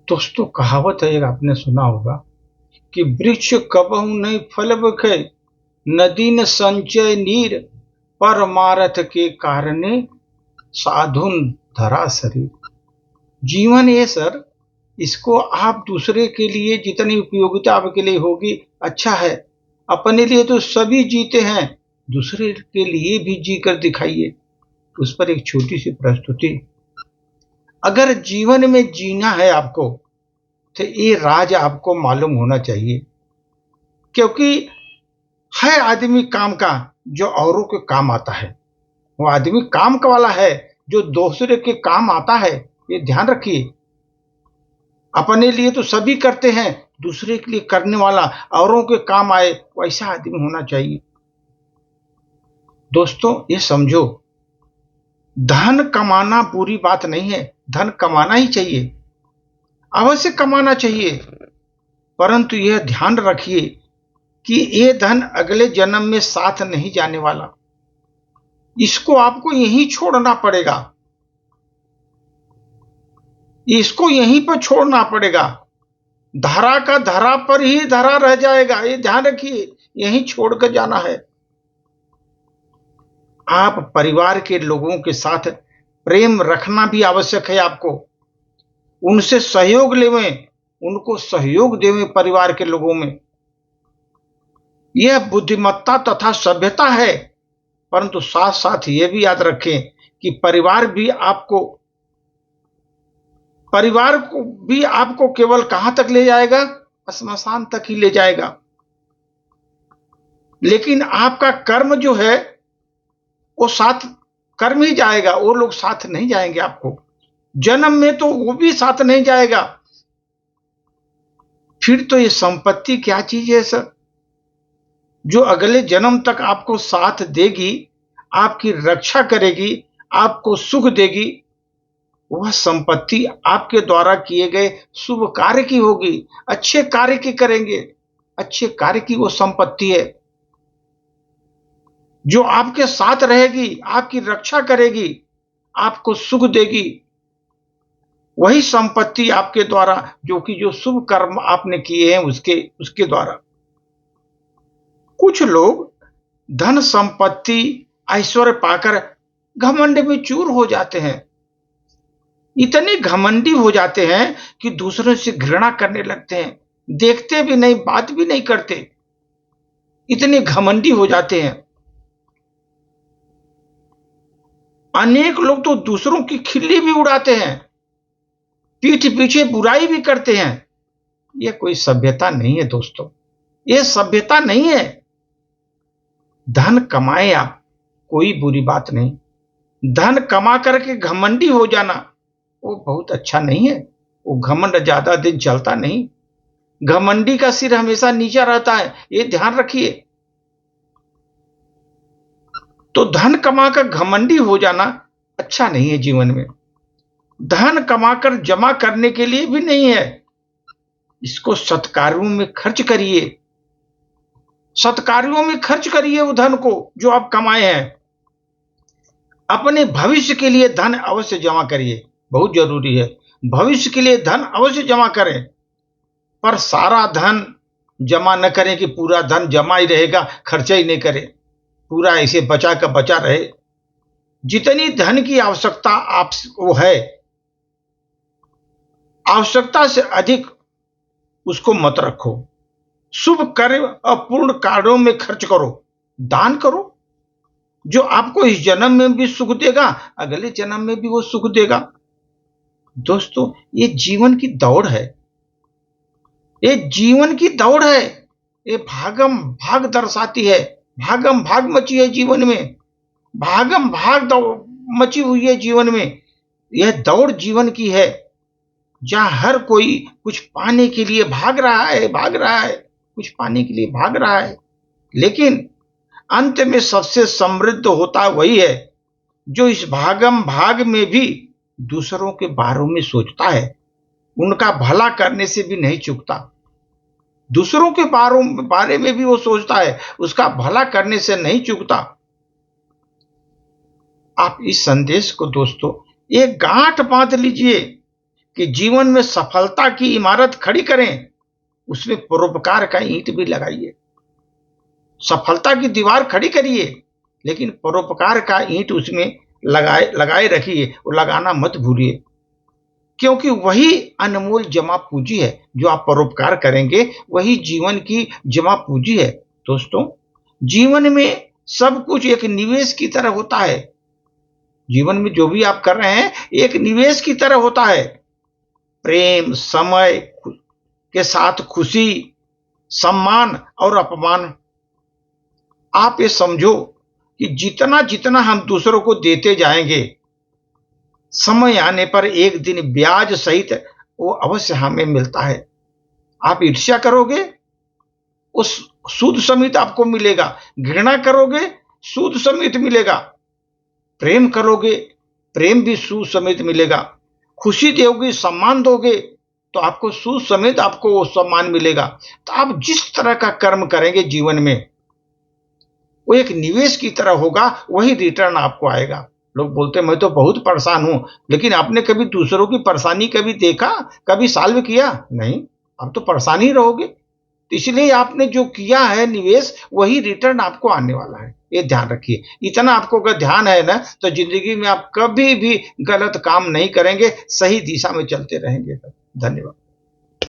दोस्तों, कहावत है, एक आपने सुना होगा कि वृक्ष कबहु नहीं फल बखे, नदी न संचय नीर, परमारथ के कारणे साधुन धरा शरीर। जीवन है सर, इसको आप दूसरे के लिए जितनी उपयोगिता आपके लिए होगी अच्छा है। अपने लिए तो सभी जीते हैं, दूसरे के लिए भी जी कर दिखाइए। उस पर एक छोटी सी प्रस्तुति। अगर जीवन में जीना है आपको तो ये राज आपको मालूम होना चाहिए, क्योंकि है आदमी काम का जो औरों के काम आता है, वो आदमी काम का वाला है जो दूसरे के काम आता है। ये ध्यान रखिए, अपने लिए तो सभी करते हैं, दूसरे के लिए करने वाला, औरों के काम आए, वैसा आदमी होना चाहिए। दोस्तों, ये समझो, धन कमाना बुरी बात नहीं है, धन कमाना ही चाहिए, अवश्य कमाना चाहिए, परंतु यह ध्यान रखिए कि ये धन अगले जन्म में साथ नहीं जाने वाला। इसको आपको यहीं छोड़ना पड़ेगा, इसको यहीं पर छोड़ना पड़ेगा। धरा का धरा पर ही धरा रह जाएगा, ये ध्यान रखिए, यहीं छोड़कर जाना है। आप परिवार के लोगों के साथ प्रेम रखना भी आवश्यक है आपको, उनसे सहयोग लेवें, उनको सहयोग देवें परिवार के लोगों में। यह बुद्धिमत्ता तथा सभ्यता है, परंतु साथ साथ यह भी याद रखें कि परिवार को भी आपको केवल कहां तक ले जाएगा? श्मशान तक ही ले जाएगा। लेकिन आपका कर्म जो है वो साथ कर्म ही जाएगा, वो लोग साथ नहीं जाएंगे आपको। जन्म में तो वो भी साथ नहीं जाएगा। फिर तो ये संपत्ति क्या चीज है सर, जो अगले जन्म तक आपको साथ देगी, आपकी रक्षा करेगी, आपको सुख देगी? वह संपत्ति आपके द्वारा किए गए शुभ कार्य की होगी, अच्छे कार्य की करेंगे, अच्छे कार्य की वो संपत्ति है जो आपके साथ रहेगी, आपकी रक्षा करेगी, आपको सुख देगी। वही संपत्ति आपके द्वारा जो शुभ कर्म आपने किए हैं उसके द्वारा। कुछ लोग धन संपत्ति ऐश्वर्य पाकर घमंड में चूर हो जाते हैं, इतने घमंडी हो जाते हैं कि दूसरों से घृणा करने लगते हैं, देखते भी नहीं, बात भी नहीं करते, इतने घमंडी हो जाते हैं। अनेक लोग तो दूसरों की खिल्ली भी उड़ाते हैं, पीठ पीछे बुराई भी करते हैं। यह कोई सभ्यता नहीं है दोस्तों, यह सभ्यता नहीं है। धन कमाए आप, कोई बुरी बात नहीं, धन कमा करके घमंडी हो जाना वो बहुत अच्छा नहीं है। वो घमंड ज्यादा दिन चलता नहीं, घमंडी का सिर हमेशा नीचा रहता है, ये ध्यान रखिए। तो धन कमाकर घमंडी हो जाना अच्छा नहीं है जीवन में। धन कमाकर जमा करने के लिए भी नहीं है, इसको सत्कार्यों में खर्च करिए, सत्कार्यों में खर्च करिए वो धन को जो आप कमाए हैं। अपने भविष्य के लिए धन अवश्य जमा करिए, बहुत जरूरी है, भविष्य के लिए धन अवश्य जमा करें। पर सारा धन जमा न करें कि पूरा धन जमा ही रहेगा, खर्चा ही नहीं करें, पूरा ऐसे बचा का बचा रहे। जितनी धन की आवश्यकता आपको है, आवश्यकता से अधिक उसको मत रखो। शुभ कार्य और पूर्ण कार्यों में खर्च करो, दान करो, जो आपको इस जन्म में भी सुख देगा, अगले जन्म में भी वो सुख देगा। दोस्तों, ये जीवन की दौड़ है, ये जीवन की दौड़ है, ये भागम भाग दर्शाती है, भागम भाग मची है जीवन में, भागम भाग मची हुई है जीवन में। यह दौड़ जीवन की है जहां हर कोई कुछ पाने के लिए भाग रहा है, कुछ पाने के लिए भाग रहा है। लेकिन अंत में सबसे समृद्ध होता वही है जो इस भागम भाग में भी दूसरों के बारे में सोचता है, उनका भला करने से भी नहीं चूकता। दूसरों के बारे में भी वो सोचता है, उसका भला करने से नहीं चूकता। आप इस संदेश को दोस्तों एक गांठ बांध लीजिए कि जीवन में सफलता की इमारत खड़ी करें, उसमें परोपकार का ईंट भी लगाइए। सफलता की दीवार खड़ी करिए, लेकिन परोपकार का ईंट उसमें लगाए रखिए, और लगाना मत भूलिए, क्योंकि वही अनमोल जमा पूंजी है। जो आप परोपकार करेंगे वही जीवन की जमा पूंजी है। दोस्तों, जीवन में सब कुछ एक निवेश की तरह होता है। जीवन में जो भी आप कर रहे हैं एक निवेश की तरह होता है। प्रेम, समय के साथ खुशी, सम्मान और अपमान। आप ये समझो कि जितना जितना हम दूसरों को देते जाएंगे, समय आने पर एक दिन ब्याज सहित वो अवश्य हमें मिलता है। आप ईर्ष्या करोगे, उस सूद समेत आपको मिलेगा। घृणा करोगे, सूद समेत मिलेगा। प्रेम करोगे, प्रेम भी सूद समेत मिलेगा। खुशी दोगे, सम्मान दोगे, तो आपको सूद समेत आपको वो सम्मान मिलेगा। तो आप जिस तरह का कर्म करेंगे जीवन में, वो एक निवेश की तरह होगा, वही रिटर्न आपको आएगा। लोग बोलते मैं तो बहुत परेशान हूं, लेकिन आपने कभी दूसरों की परेशानी कभी देखा, कभी सॉल्व किया? नहीं, आप तो परेशान ही रहोगे। तो इसलिए आपने जो किया है निवेश, वही रिटर्न आपको आने वाला है। ये ध्यान रखिए। इतना आपको अगर ध्यान है ना, तो जिंदगी में आप कभी भी गलत काम नहीं करेंगे, सही दिशा में चलते रहेंगे। धन्यवाद।